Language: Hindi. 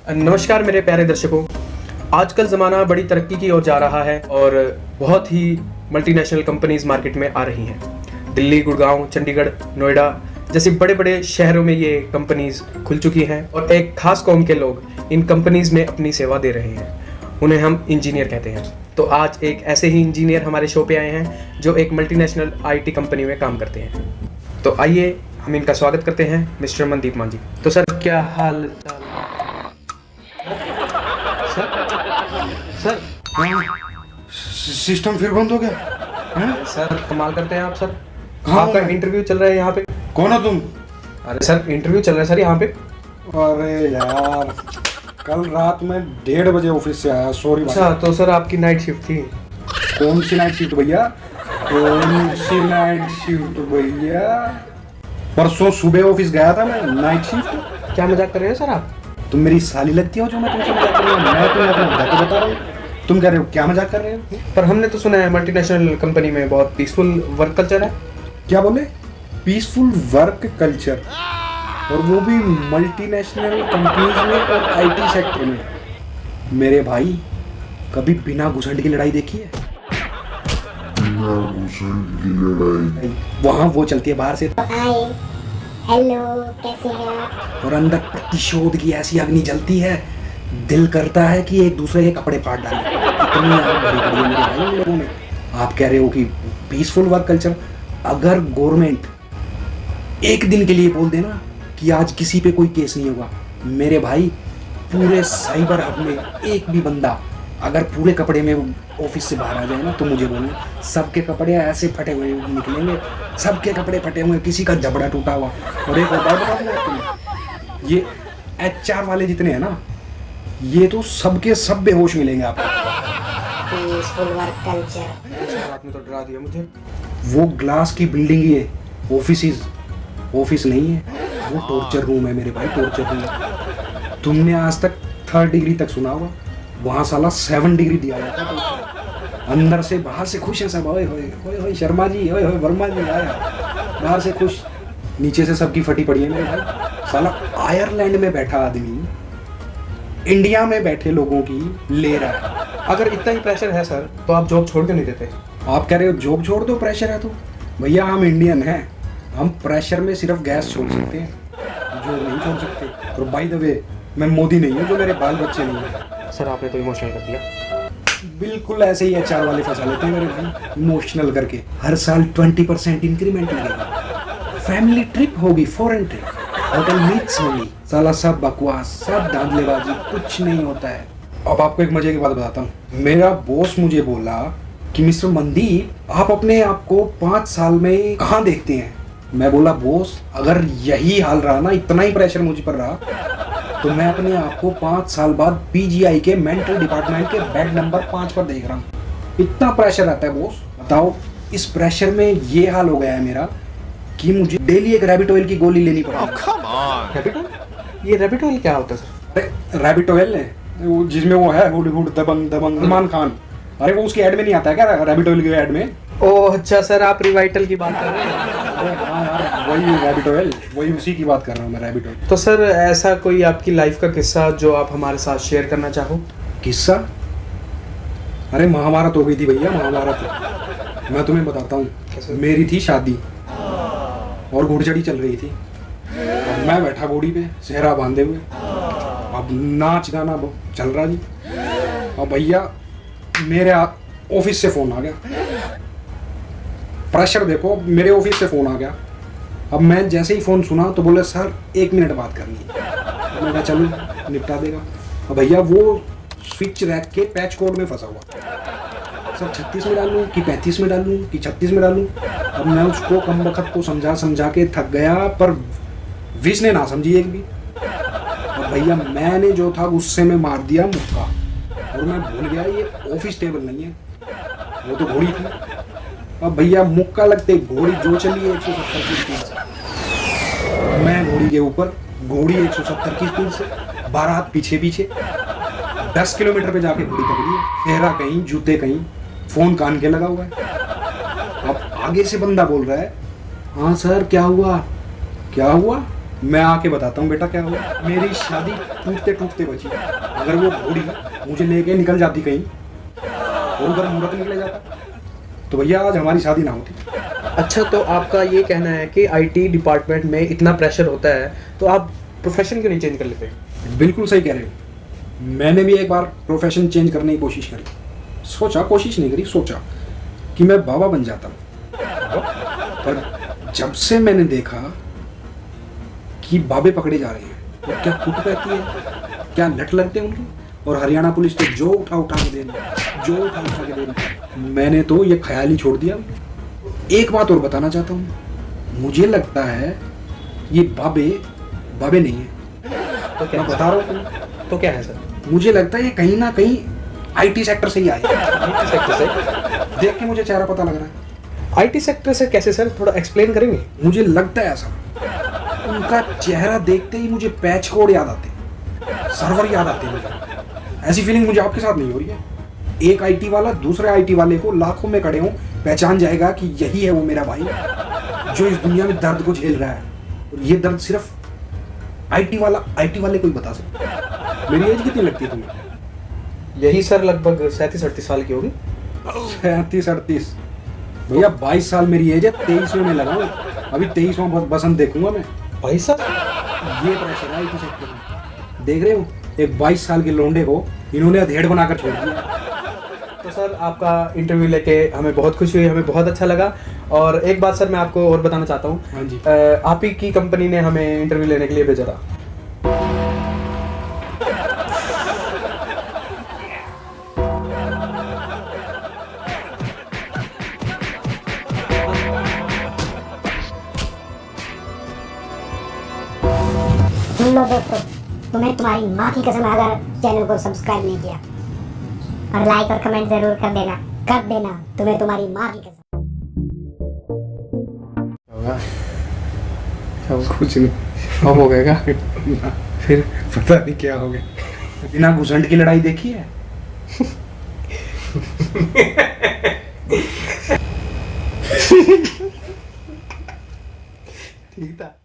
नमस्कार मेरे प्यारे दर्शकों। आजकल ज़माना बड़ी तरक्की की ओर जा रहा है और बहुत ही मल्टीनेशनल कंपनीज मार्केट में आ रही हैं। दिल्ली, गुड़गांव, चंडीगढ़, नोएडा जैसे बड़े बड़े शहरों में ये कंपनीज खुल चुकी हैं और एक खास कौम के लोग इन कंपनीज में अपनी सेवा दे रहे हैं। उन्हें हम इंजीनियर कहते हैं। तो आज एक ऐसे ही इंजीनियर हमारे शो पे आए हैं जो एक मल्टीनेशनल IT कंपनी में काम करते हैं। तो आइए हम इनका स्वागत करते हैं, मिस्टर मनदीप मान जी। तो सर क्या हाल चाल? सर सिस्टम फिर बंद हो गया है? सर कमाल करते हैं आप सर। कहाँ आपका हूँ मैं? इंटरव्यू चल रहा है यहाँ पे। कौन हो तुम? अरे सर इंटरव्यू चल रहा है सर यहाँ पे। अरे यार, कल रात में 1:30 बजे ऑफिस से आया। सॉरी भाई। अच्छा तो सर आपकी नाइट शिफ्ट थी? कौन सी नाइट शिफ्ट भैया? कौन सी नाइट शिफ्ट भैया? परसों सुबह ऑफिस गया था मैं। Night shift? क्या मजाक कर रहे हो सर आप? तुम मेरी साली लगती हो जो मैं तुमसे मजाक कर रही हूँ। मैं तुम्हें अपना बता रहा हूँ, तुम कह रहे हो क्या मजाक कर रहे हो? पर हमने तो सुना है मल्टीनेशनल कंपनी में बहुत पीसफुल वर्क कल्चर है। क्या बोले? पीसफुल वर्क कल्चर, और वो भी मल्टीनेशनल कंपनीज में और IT सेक्टर में। मेरे भाई, कभी बिना घुसंड की लड़ाई देखी है? वहाँ वो चलती है बाहर से हाय हेलो कैसे हैं आप? और अंदर प्रतिशोध की ऐसी अग्नि जलती है, दिल करता है कि एक दूसरे के कपड़े फाड़ डालें। इतनी आग भरी पड़ी है मेरे भाई उन लोगों में। आप कह रहे हो कि पीसफुल वर्क कल्चर? अगर गवर्नमेंट एक दिन के लिए बोल देना कि आज किसी पे कोई केस नहीं होगा, मेरे भाई पूरे साइबर हब में एक भी बंदा अगर पूरे कपड़े में ऑफिस से बाहर आ जाए ना, तो मुझे बोलना, सबके कपड़े ऐसे फटे हुए निकलेंगे। सबके कपड़े फटे हुए, किसी का जबड़ा टूटा हुआ। और एक और बात बता दूं आपको, ये HR वाले जितने हैं ना, ये तो सबके सब बेहोश मिलेंगे आपको। Peaceful work culture. आपने तो डरा दिया मुझे। वो ग्लास की बिल्डिंग ही है, ऑफिस नहीं है, वो टॉर्चर रूम है मेरे भाई, टॉर्चर रूम। तुमने आज तक 3rd डिग्री तक सुना होगा, वहाँ साला 7 डिग्री दिया जाता है। अंदर से बाहर से खुश है सब। ओए होए शर्मा जी, ओए होए वर्मा जी आया। बाहर से खुश, नीचे से सबकी फटी पड़ी है मेरे भाई। साला आयरलैंड में बैठा आदमी इंडिया में बैठे लोगों की ले रहा है। अगर इतना ही प्रेशर है सर तो आप जॉब छोड़ क्यों नहीं देते? आप कह रहे हो जॉब छोड़ दो, प्रेशर है तो? भैया हम इंडियन हैं, हम प्रेशर में सिर्फ गैस छोड़ सकते हैं, जॉब नहीं छोड़ सकते। और बाय द वे, मैं मोदी नहीं हूँ जो मेरे बाल बच्चे नहीं हैं। सर आपने तो इमोशनल कर दिया। बिल्कुल ऐसे ही HR वाले फंसा लेते हैं मेरे भाई, इमोशनल करके। हर साल 20% इंक्रीमेंट लगेगा, फैमिली ट्रिप होगी, फॉरेन ट्रिप, होटल मीट्स होगी। साला सब बकवास, सब धांधलेबाजी, कुछ नहीं होता है। अब आपको एक मजे की बात बताता हूँ। मेरा बॉस मुझे बोला कि मिस्टर मनदीप, आप अपने आप को 5 साल में कहाँ देखते हैं? मैं बोला, बॉस अगर यही हाल रहा ना, इतना ही प्रेशर मुझ पर रहा, तो मैं अपने आप को 5 साल बाद PGI के मेंटल डिपार्टमेंट के बेड नंबर 5 पर देख रहा हूँ। इतना प्रेशर रहता है बॉस। बताओ, इस प्रेशर में ये हाल हो गया है मेरा कि मुझे डेली एक रैबिट ऑयल की गोली लेनी पड़ती है। ये रैबिट ऑयल क्या होता है सर? रैबिट ऑयल है वो, जिसमें वो है हुड हुड दबंग दबंग सलमान खान। अरे वो उसकी ऐड में नहीं आता है क्या, रैबिट ऑयल की ऐड में? ओह अच्छा सर, आप रिवाइटल की बात कर रहे हैं। अरे हाँ यार, वही रैबिट ऑयल, वही उसी की बात कर रहा हूँ मैं, रैबिट ऑयल। तो सर ऐसा कोई आपकी लाइफ का किस्सा जो आप हमारे साथ शेयर करना चाहो? किस्सा? अरे महाभारत हो गई थी भैया, महाभारत। मैं तुम्हें बताता हूँ। मेरी थी शादी और घोड़चढ़ी चल रही थी, और मैं बैठा घोड़ी पे सेहरा बांधे हुए। अब नाच गाना चल रहा जी। और भैया मेरे ऑफिस से फोन आ गया। प्रेशर देखो, मेरे ऑफिस से फोन आ गया। अब मैं जैसे ही फोन सुना तो बोले, सर 1 मिनट बात करनी है। मैं कहा चलो निपटा देगा। अब भैया वो स्विच रैक के पैच कोड में फंसा हुआ। सर 36 में डालूं कि 35 में डालूं कि 36 में डालूं? अब मैं उसको कम वक्त को समझा के थक गया, पर विश ने ना समझी एक भी। और भैया मैंने जो था गुस्से में मार दिया मुक्का, और मैं भूल गया ये ऑफिस टेबल नहीं है, वो तो घोड़ी थी। अब भैया मुक्का लगते घोड़ी जो चली 170 की स्पीड से, मैं घोड़ी के ऊपर, घोड़ी 170 की स्पीड से, बारात पीछे पीछे। 10 किलोमीटर पे जाके घोड़ी पकड़ी है, चेहरा कहीं, जूते कहीं, फोन कान के लगा हुआ है। अब आगे से बंदा बोल रहा है, हाँ सर क्या हुआ? मैं आके बताता हूँ बेटा क्या हुआ। मेरी शादी टूटते टूटते बची। अगर वो बूढ़ी मुझे लेके निकल जाती कहीं और उधर मुहूर्त निकले जाता तो भैया आज हमारी शादी ना होती। अच्छा, तो आपका ये कहना है कि आईटी डिपार्टमेंट में इतना प्रेशर होता है तो आप प्रोफेशन क्यों नहीं चेंज कर लेते? बिल्कुल सही कह रहे हो। मैंने भी एक बार प्रोफेशन चेंज करने की कोशिश करी। सोचा, कोशिश नहीं करी, सोचा कि मैं बाबा बन जाता हूँ। पर जब से मैंने देखा कि बाबे पकड़े जा रहे हैं तो क्या कुट रहती है, क्या लट लगते हैं उनके, और हरियाणा पुलिस तो जो उठा के दे रही, मैंने तो ये ख्याल ही छोड़ दिया। एक बात और बताना चाहता हूँ, मुझे लगता है ये बाबे नहीं है। तो क्या मैं बता रहा हूँ, तो क्या है सर? मुझे लगता है ये कहीं ना कहीं आईटी सेक्टर से ही आए। आईटी सेक्टर से? देख के मुझे चेहरा पता लग रहा है। आईटी सेक्टर से कैसे सर, थोड़ा एक्सप्लेन करेंगे? मुझे लगता है ऐसा, उनका चेहरा देखते ही मुझे पैच कोड याद आते, सर्वर याद आते मुझे। ऐसी फीलिंग मुझे आपके साथ नहीं हो रही है? एक आईटी वाला दूसरे आईटी वाले को लाखों में खड़े हो पहचान जाएगा कि यही है वो मेरा भाई जो इस दुनिया में दर्द को झेल रहा है। और ये दर्द सिर्फ आईटी वाले को ही बता सकता है। मेरी एज कितनी लगती है तुम्हें? यही सर लगभग 37-38 साल की होगी। 37-38? भैया 22 साल मेरी एज है, 23वें में लगा हूँ। अभी 23वां बसंत देखूंगा मैं। भाई साहब, ये प्रेशर है आईटी सेक्टर में। देख रहे हो, एक 22 साल के लोंडे को इन्होंने अधेड़ बनाकर छोड़ दिया। तो सर आपका इंटरव्यू लेके हमें बहुत खुशी हुई, हमें बहुत अच्छा लगा। और एक बात सर मैं आपको और बताना चाहता हूँ। हाँ जी। आप ही की कंपनी ने हमें इंटरव्यू लेने के लिए भेजा था। सुन लो दोस्तों, तुम्हें तुम्हारी माँ की कसम अगर चैनल को सब्सक्राइब नहीं किया और लाइक और कमेंट जरूर कर देना तुम्हें तुम्हारी माँ की कसम। कुछ नहीं अब हो गएगा फिर? पता नहीं क्या हो गया। बिना घुसंड की लड़ाई देखी है? ठीक था।